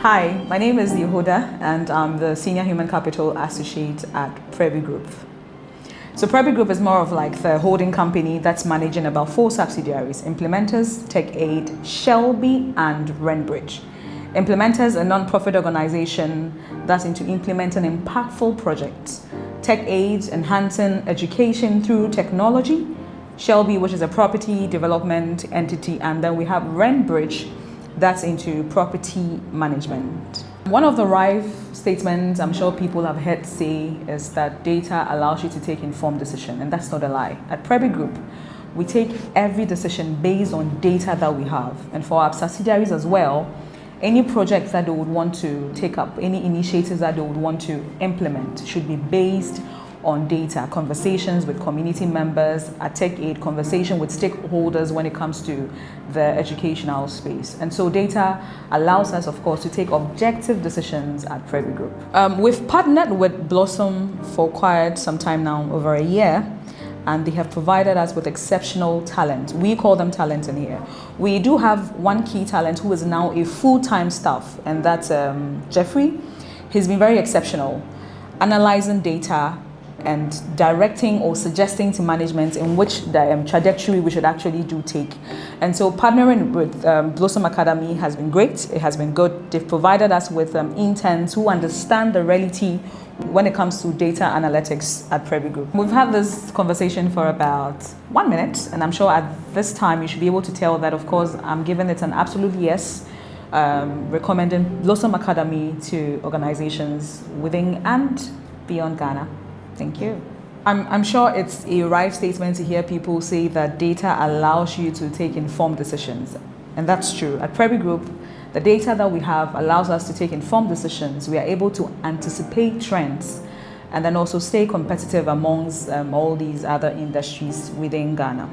Hi, my name is Yehuda and I'm the Senior Human Capital Associate at Prebbie Group. So Prebbie Group is more of like the holding company that's managing about 4 subsidiaries: Implementers, Tech Aid, Shelby, and Renbridge. Implementers, a non-profit organization that's into implementing impactful projects. Tech Aid, enhancing education through technology. Shelby, which is a property development entity, and then we have Renbridge, that's into property management. One of the RIVE statements I'm sure people have heard say is that data allows you to take informed decision, and that's not a lie. At Prebbie Group, we take every decision based on data that we have, and for our subsidiaries as well, any projects that they would want to take up, any initiatives that they would want to implement should be based on data, conversations with community members, at Tech Aid, conversation with stakeholders when it comes to the educational space. And so data allows us, of course, to take objective decisions at Prebbie Group. We've partnered with Blossom for quite some time now, over a year, and they have provided us with exceptional talent. We call them talent in here. We do have one key talent who is now a full-time staff, and that's Jeffrey. He's been very exceptional, analyzing data and directing or suggesting to management in which the trajectory we should actually do take. And so partnering with Blossom Academy has been great. It has been good. They've provided us with interns who understand the reality when it comes to data analytics at Prebbie Group. We've had this conversation for about 1 minute, and I'm sure at this time you should be able to tell that, of course, I'm giving it an absolute yes, recommending Blossom Academy to organizations within and beyond Ghana. Thank you. I'm sure it's a right statement to hear people say that data allows you to take informed decisions. And that's true. At Prebbie Group, the data that we have allows us to take informed decisions. We are able to anticipate trends and then also stay competitive amongst all these other industries within Ghana.